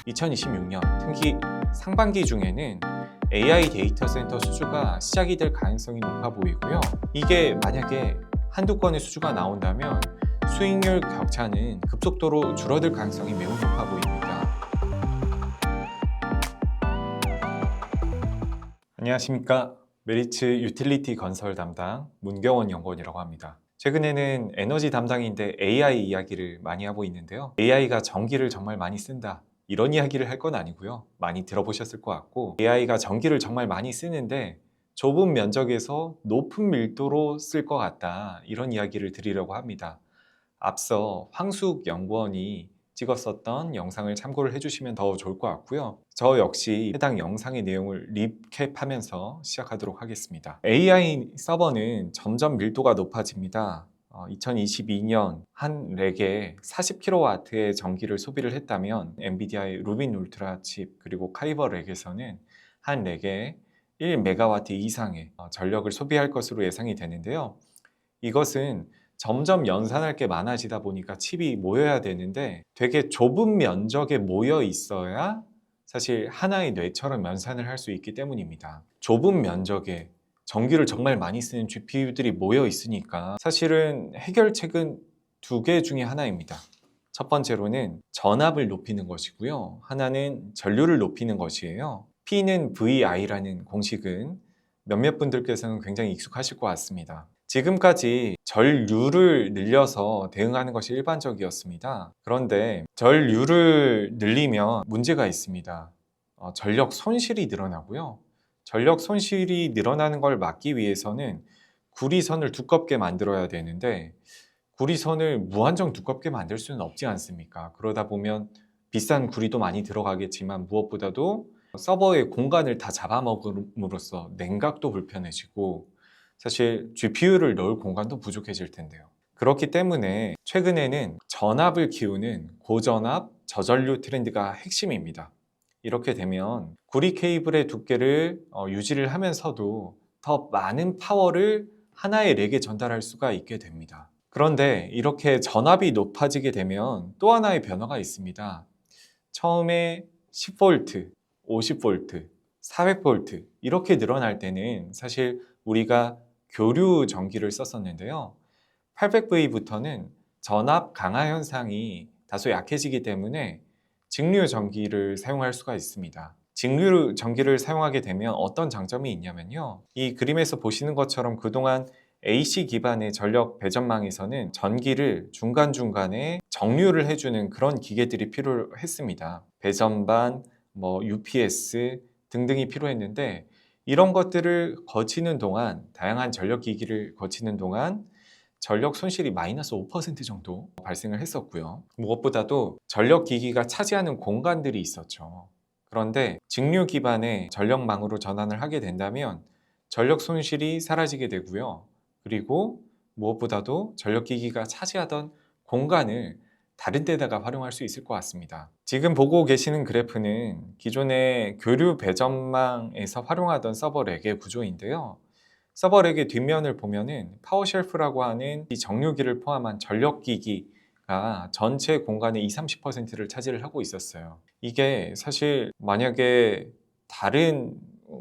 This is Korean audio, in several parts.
2026년 특히 상반기 중에는 AI 데이터 센터 수주가 시작이 될 가능성이 높아 보이고요. 이게 만약에 한두 건의 수주가 나온다면 수익률 격차는 급속도로 줄어들 가능성이 매우 높아 보입니다. 안녕하십니까. 메리츠 유틸리티 건설 담당 문경원 연구원이라고 합니다. 최근에는 에너지 담당인데 AI 이야기를 많이 하고 있는데요. AI가 전기를 정말 많이 쓴다. 이런 이야기를 할 건 아니고요. 많이 들어보셨을 것 같고 AI가 전기를 정말 많이 쓰는데 좁은 면적에서 높은 밀도로 쓸 것 같다. 이런 이야기를 드리려고 합니다. 앞서 황숙 연구원이 찍었었던 영상을 참고를 해주시면 더 좋을 것 같고요. 저 역시 해당 영상의 내용을 리캡하면서 시작하도록 하겠습니다. AI 서버는 점점 밀도가 높아집니다. 2022년 한 렉에 40kW의 전기를 소비를 했다면 엔비디아의 루빈 울트라 칩 그리고 카이버 렉에서는 한 렉에 1MW 이상의 전력을 소비할 것으로 예상이 되는데요. 이것은 점점 연산할 게 많아지다 보니까 칩이 모여야 되는데 되게 좁은 면적에 모여 있어야 사실 하나의 뇌처럼 연산을 할 수 있기 때문입니다. 좁은 면적에 전기를 정말 많이 쓰는 GPU들이 모여 있으니까 사실은 해결책은 두 개 중에 하나입니다. 첫 번째로는 전압을 높이는 것이고요. 하나는 전류를 높이는 것이에요. P는 VI라는 공식은 몇몇 분들께서는 굉장히 익숙하실 것 같습니다. 지금까지 전류를 늘려서 대응하는 것이 일반적이었습니다. 그런데 전류를 늘리면 문제가 있습니다. 전력 손실이 늘어나고요. 전력 손실이 늘어나는 걸 막기 위해서는 구리선을 두껍게 만들어야 되는데 구리선을 무한정 두껍게 만들 수는 없지 않습니까? 그러다 보면 비싼 구리도 많이 들어가겠지만 무엇보다도 서버의 공간을 다 잡아먹음으로써 냉각도 불편해지고 사실 GPU를 넣을 공간도 부족해질 텐데요. 그렇기 때문에 최근에는 전압을 키우는 고전압, 저전류 트렌드가 핵심입니다. 이렇게 되면 구리 케이블의 두께를 유지를 하면서도 더 많은 파워를 하나의 렉에 전달할 수가 있게 됩니다. 그런데 이렇게 전압이 높아지게 되면 또 하나의 변화가 있습니다. 처음에 10V, 50V, 400V 이렇게 늘어날 때는 사실 우리가 교류 전기를 썼었는데요. 800V부터는 전압 강화 현상이 다소 약해지기 때문에 직류 전기를 사용할 수가 있습니다. 직류 전기를 사용하게 되면 어떤 장점이 있냐면요. 이 그림에서 보시는 것처럼 그동안 AC 기반의 전력 배전망에서는 전기를 중간중간에 정류를 해주는 그런 기계들이 필요했습니다. 배전반, UPS 등등이 필요했는데 이런 것들을 거치는 동안 다양한 전력 기기를 거치는 동안 전력 손실이 마이너스 5% 정도 발생을 했었고요. 무엇보다도 전력 기기가 차지하는 공간들이 있었죠. 그런데 직류 기반의 전력망으로 전환을 하게 된다면 전력 손실이 사라지게 되고요. 그리고 무엇보다도 전력 기기가 차지하던 공간을 다른 데다가 활용할 수 있을 것 같습니다. 지금 보고 계시는 그래프는 기존의 교류 배전망에서 활용하던 서버렉의 구조인데요. 서버렉의 뒷면을 보면은 파워쉘프라고 하는 이 정류기를 포함한 전력기기가 전체 공간의 20-30%를 차지를 하고 있었어요. 이게 사실 만약에 다른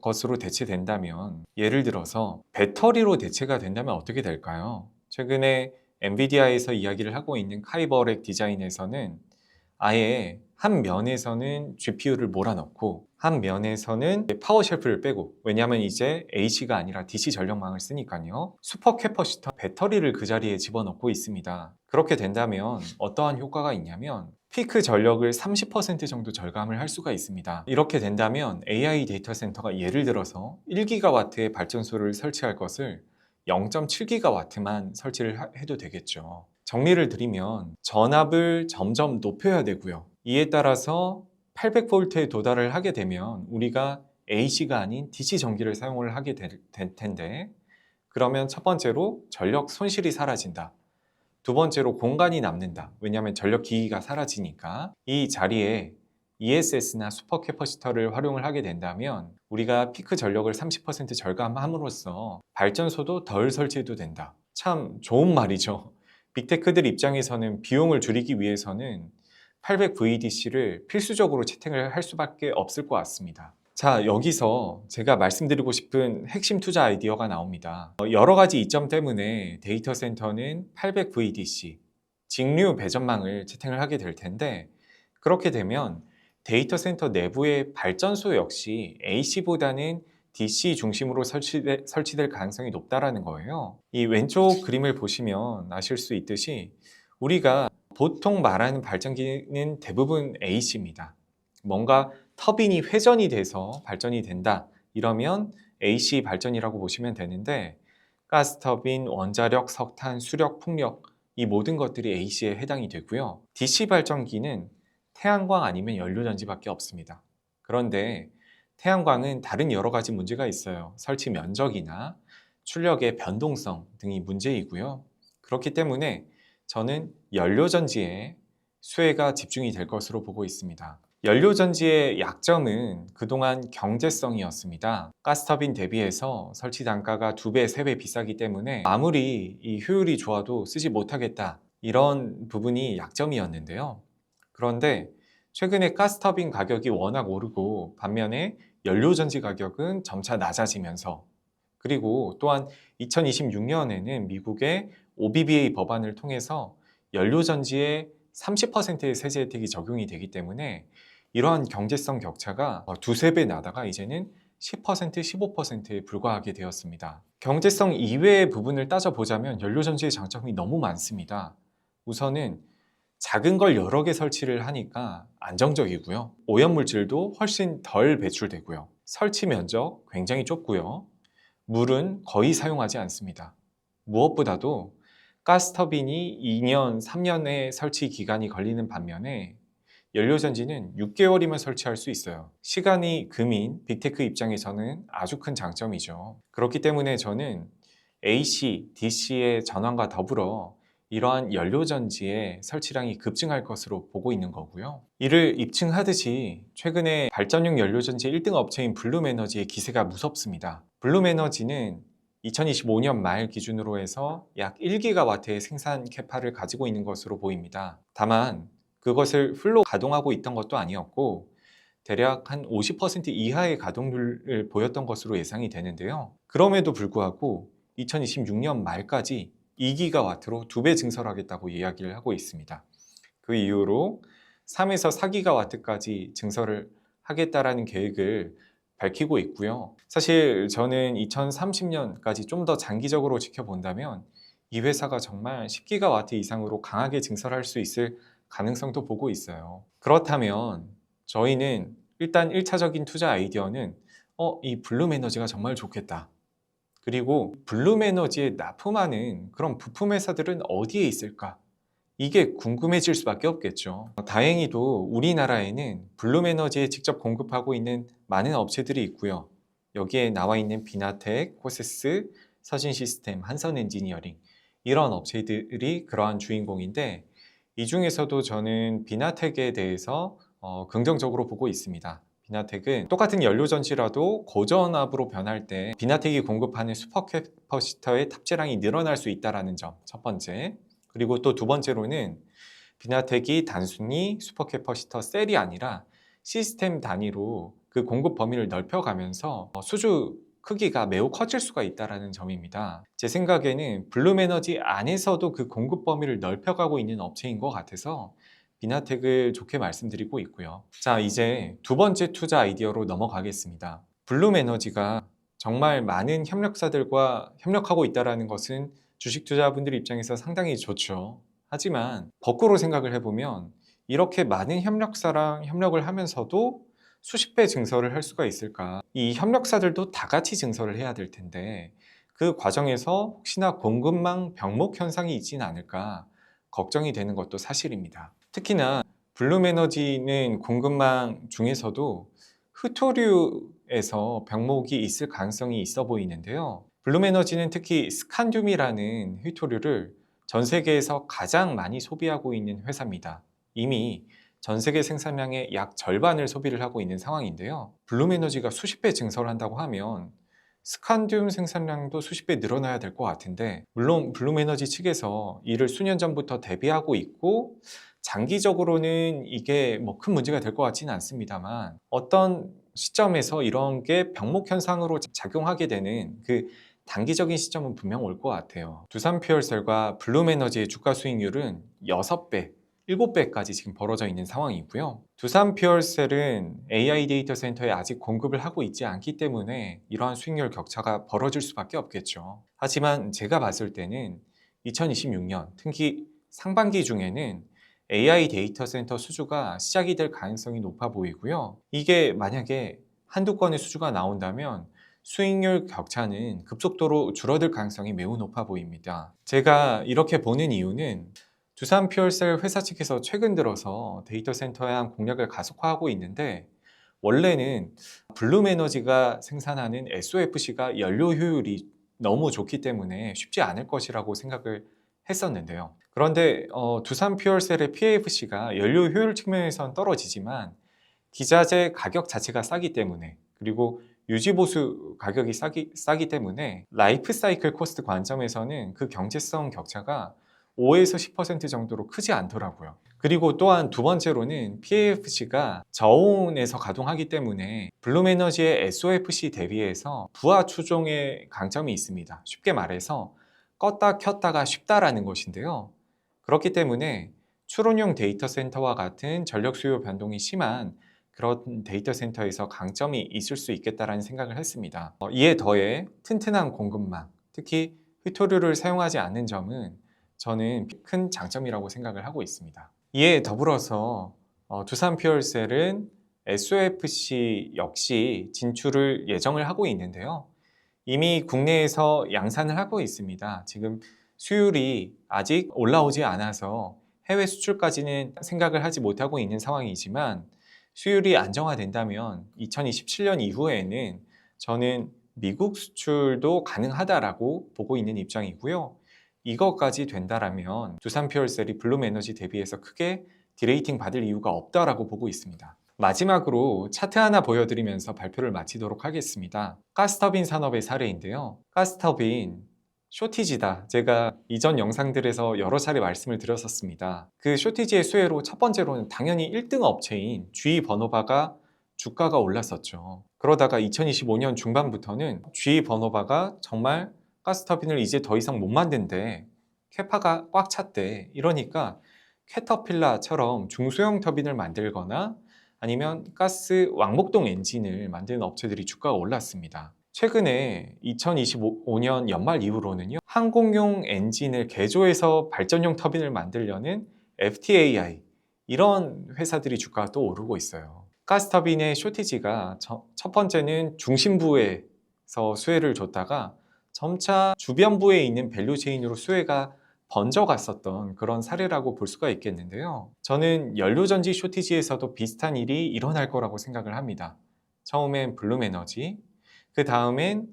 것으로 대체된다면 예를 들어서 배터리로 대체가 된다면 어떻게 될까요? 최근에 엔비디아에서 이야기를 하고 있는 카이버렉 디자인에서는 아예 한 면에서는 GPU를 몰아넣고 한 면에서는 파워 쉘프를 빼고 왜냐하면 이제 AC가 아니라 DC 전력망을 쓰니까요. 슈퍼 캐퍼시터 배터리를 그 자리에 집어넣고 있습니다. 그렇게 된다면 어떠한 효과가 있냐면 피크 전력을 30% 정도 절감을 할 수가 있습니다. 이렇게 된다면 AI 데이터 센터가 예를 들어서 1GW의 발전소를 설치할 것을 0.7GW만 설치를 해도 되겠죠. 정리를 드리면 전압을 점점 높여야 되고요. 이에 따라서 800V에 도달을 하게 되면 우리가 AC가 아닌 DC 전기를 사용을 하게 될 텐데 그러면 첫 번째로 전력 손실이 사라진다. 두 번째로 공간이 남는다. 왜냐하면 전력 기기가 사라지니까 이 자리에 ESS나 슈퍼 캐퍼시터를 활용을 하게 된다면 우리가 피크 전력을 30% 절감함으로써 발전소도 덜 설치해도 된다. 참 좋은 말이죠. 빅테크들 입장에서는 비용을 줄이기 위해서는 800VDC를 필수적으로 채택을 할 수밖에 없을 것 같습니다. 자, 여기서 제가 말씀드리고 싶은 핵심 투자 아이디어가 나옵니다. 여러 가지 이점 때문에 데이터 센터는 800VDC, 직류 배전망을 채택을 하게 될 텐데, 그렇게 되면 데이터 센터 내부의 발전소 역시 AC보다는 DC 중심으로 설치될 가능성이 높다라는 거예요. 이 왼쪽 그림을 보시면 아실 수 있듯이 우리가 보통 말하는 발전기는 대부분 AC입니다. 뭔가 터빈이 회전이 돼서 발전이 된다, 이러면 AC 발전이라고 보시면 되는데, 가스터빈, 원자력, 석탄, 수력, 풍력, 이 모든 것들이 AC에 해당이 되고요. DC 발전기는 태양광 아니면 연료전지밖에 없습니다. 그런데 태양광은 다른 여러 가지 문제가 있어요. 설치 면적이나 출력의 변동성 등이 문제이고요. 그렇기 때문에 저는 연료전지에 수혜가 집중이 될 것으로 보고 있습니다. 연료전지의 약점은 그동안 경제성이었습니다. 가스터빈 대비해서 설치 단가가 2배, 3배 비싸기 때문에 아무리 이 효율이 좋아도 쓰지 못하겠다, 이런 부분이 약점이었는데요. 그런데 최근에 가스터빈 가격이 워낙 오르고 반면에 연료전지 가격은 점차 낮아지면서, 그리고 또한 2026년에는 미국의 OBBA 법안을 통해서 연료전지에 30%의 세제 혜택이 적용이 되기 때문에 이러한 경제성 격차가 두세 배 나다가 이제는 10%, 15%에 불과하게 되었습니다. 경제성 이외의 부분을 따져보자면 연료전지의 장점이 너무 많습니다. 우선은 작은 걸 여러 개 설치를 하니까 안정적이고요. 오염물질도 훨씬 덜 배출되고요. 설치 면적 굉장히 좁고요. 물은 거의 사용하지 않습니다. 무엇보다도 가스터빈이 2년, 3년의 설치 기간이 걸리는 반면에 연료전지는 6개월이면 설치할 수 있어요. 시간이 금인 빅테크 입장에서는 아주 큰 장점이죠. 그렇기 때문에 저는 AC, DC의 전환과 더불어 이러한 연료전지의 설치량이 급증할 것으로 보고 있는 거고요. 이를 입증하듯이 최근에 발전용 연료전지 1등 업체인 블룸에너지의 기세가 무섭습니다. 블룸에너지는 2025년 말 기준으로 해서 약 1기가와트의 생산 캐파를 가지고 있는 것으로 보입니다. 다만 그것을 풀로 가동하고 있던 것도 아니었고 대략 한 50% 이하의 가동률을 보였던 것으로 예상이 되는데요. 그럼에도 불구하고 2026년 말까지 2기가와트로 2배 증설하겠다고 이야기를 하고 있습니다. 그 이후로 3에서 4기가와트까지 증설을 하겠다라는 계획을 밝히고 있고요. 사실 저는 2030년까지 좀 더 장기적으로 지켜본다면 이 회사가 정말 10기가와트 이상으로 강하게 증설할 수 있을 가능성도 보고 있어요. 그렇다면 저희는 일단 1차적인 투자 아이디어는 이 블룸에너지가 정말 좋겠다. 그리고 블룸에너지에 납품하는 그런 부품 회사들은 어디에 있을까? 이게 궁금해질 수밖에 없겠죠. 다행히도 우리나라에는 블룸에너지에 직접 공급하고 있는 많은 업체들이 있고요. 여기에 나와 있는 비나텍, 코세스, 서진시스템, 한선엔지니어링, 이런 업체들이 그러한 주인공인데, 이 중에서도 저는 비나텍에 대해서 긍정적으로 보고 있습니다. 비나텍은 똑같은 연료전지라도 고전압으로 변할 때 비나텍이 공급하는 슈퍼캐퍼시터의 탑재량이 늘어날 수 있다는 점, 첫 번째. 그리고 또 두 번째로는 비나텍이 단순히 슈퍼캐퍼시터 셀이 아니라 시스템 단위로 그 공급 범위를 넓혀가면서 수주 크기가 매우 커질 수가 있다는 점입니다. 제 생각에는 블룸에너지 안에서도 그 공급 범위를 넓혀가고 있는 업체인 것 같아서 비나텍을 좋게 말씀드리고 있고요. 자, 이제 두 번째 투자 아이디어로 넘어가겠습니다. 블룸에너지가 정말 많은 협력사들과 협력하고 있다는 것은 주식 투자분들 입장에서 상당히 좋죠. 하지만 거꾸로 생각을 해보면 이렇게 많은 협력사랑 협력을 하면서도 수십 배 증설을 할 수가 있을까? 이 협력사들도 다 같이 증설을 해야 될 텐데 그 과정에서 혹시나 공급망 병목 현상이 있지는 않을까 걱정이 되는 것도 사실입니다. 특히나 블룸에너지는 공급망 중에서도 휘토류에서 병목이 있을 가능성이 있어 보이는데요. 블룸에너지는 특히 스칸듐이라는 휘토류를 전 세계에서 가장 많이 소비하고 있는 회사입니다. 이미 전 세계 생산량의 약 절반을 소비를 하고 있는 상황인데요. 블룸에너지가 수십 배 증설한다고 하면 스칸듐 생산량도 수십 배 늘어나야 될 것 같은데, 물론 블룸에너지 측에서 이를 수년 전부터 대비하고 있고 장기적으로는 이게 뭐 큰 문제가 될 것 같지는 않습니다만, 어떤 시점에서 이런 게 병목 현상으로 작용하게 되는 그 단기적인 시점은 분명 올 것 같아요. 두산 퓨얼셀과 블룸에너지의 주가 수익률은 6배, 7배까지 지금 벌어져 있는 상황이고요. 두산 퓨얼셀은 AI 데이터 센터에 아직 공급을 하고 있지 않기 때문에 이러한 수익률 격차가 벌어질 수밖에 없겠죠. 하지만 제가 봤을 때는 2026년, 특히 상반기 중에는 AI 데이터 센터 수주가 시작이 될 가능성이 높아 보이고요. 이게 만약에 한두 건의 수주가 나온다면 수익률 격차는 급속도로 줄어들 가능성이 매우 높아 보입니다. 제가 이렇게 보는 이유는 두산 퓨얼셀 회사 측에서 최근 들어서 데이터 센터에 대한 공략을 가속화하고 있는데, 원래는 블룸에너지가 생산하는 SOFC가 연료 효율이 너무 좋기 때문에 쉽지 않을 것이라고 생각을 했었는데요. 그런데 두산 퓨얼셀의 PAFC가 연료 효율 측면에선 떨어지지만 기자재 가격 자체가 싸기 때문에, 그리고 유지보수 가격이 싸기 때문에 라이프 사이클 코스트 관점에서는 그 경제성 격차가 5에서 10% 정도로 크지 않더라고요. 그리고 또한 두 번째로는 PAFC가 저온에서 가동하기 때문에 블룸에너지의 SOFC 대비해서 부하 추종의 강점이 있습니다. 쉽게 말해서 껐다 켰다가 쉽다라는 것인데요. 그렇기 때문에 추론용 데이터 센터와 같은 전력 수요 변동이 심한 그런 데이터 센터에서 강점이 있을 수 있겠다라는 생각을 했습니다. 이에 더해 튼튼한 공급망, 특히 히토류를 사용하지 않는 점은 저는 큰 장점이라고 생각을 하고 있습니다. 이에 더불어서 두산 퓨얼셀은 SOFC 역시 진출을 예정을 하고 있는데요. 이미 국내에서 양산을 하고 있습니다. 지금 수율이 아직 올라오지 않아서 해외 수출까지는 생각을 하지 못하고 있는 상황이지만, 수율이 안정화된다면 2027년 이후에는 저는 미국 수출도 가능하다라고 보고 있는 입장이고요. 이것까지 된다라면 두산 퓨얼셀이 블룸에너지 대비해서 크게 디레이팅 받을 이유가 없다라고 보고 있습니다. 마지막으로 차트 하나 보여드리면서 발표를 마치도록 하겠습니다. 가스터빈 산업의 사례인데요. 가스터빈 쇼티지다. 제가 이전 영상들에서 여러 차례 말씀을 드렸었습니다. 그 쇼티지의 수혜로 첫 번째로는 당연히 1등 업체인 GE 버노바가 주가가 올랐었죠. 그러다가 2025년 중반부터는 GE 버노바가 정말 가스터빈을 이제 더 이상 못 만든대, 캐파가 꽉 찼대. 이러니까 캐터필라처럼 중소형 터빈을 만들거나 아니면 가스 왕복동 엔진을 만드는 업체들이 주가가 올랐습니다. 최근에 2025년 연말 이후로는요, 항공용 엔진을 개조해서 발전용 터빈을 만들려는 FTAI, 이런 회사들이 주가가 또 오르고 있어요. 가스터빈의 쇼티지가 첫 번째는 중심부에서 수혜를 줬다가 점차 주변부에 있는 밸류체인으로 수혜가 번져갔었던 그런 사례라고 볼 수가 있겠는데요. 저는 연료전지 쇼티지에서도 비슷한 일이 일어날 거라고 생각을 합니다. 처음엔 블룸에너지, 그 다음엔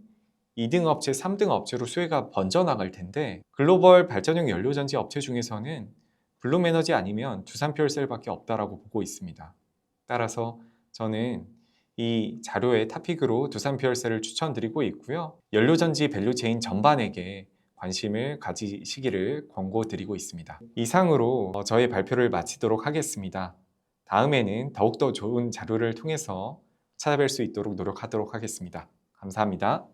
2등 업체, 3등 업체로 수혜가 번져나갈 텐데, 글로벌 발전용 연료전지 업체 중에서는 블룸에너지 아니면 두산 퓨얼셀밖에 없다라고 보고 있습니다. 따라서 저는 이 자료의 토픽으로 두산 퓨얼셀을 추천드리고 있고요. 연료전지 밸류체인 전반에게 관심을 가지시기를 권고드리고 있습니다. 이상으로 저의 발표를 마치도록 하겠습니다. 다음에는 더욱더 좋은 자료를 통해서 찾아뵐 수 있도록 노력하도록 하겠습니다. 감사합니다.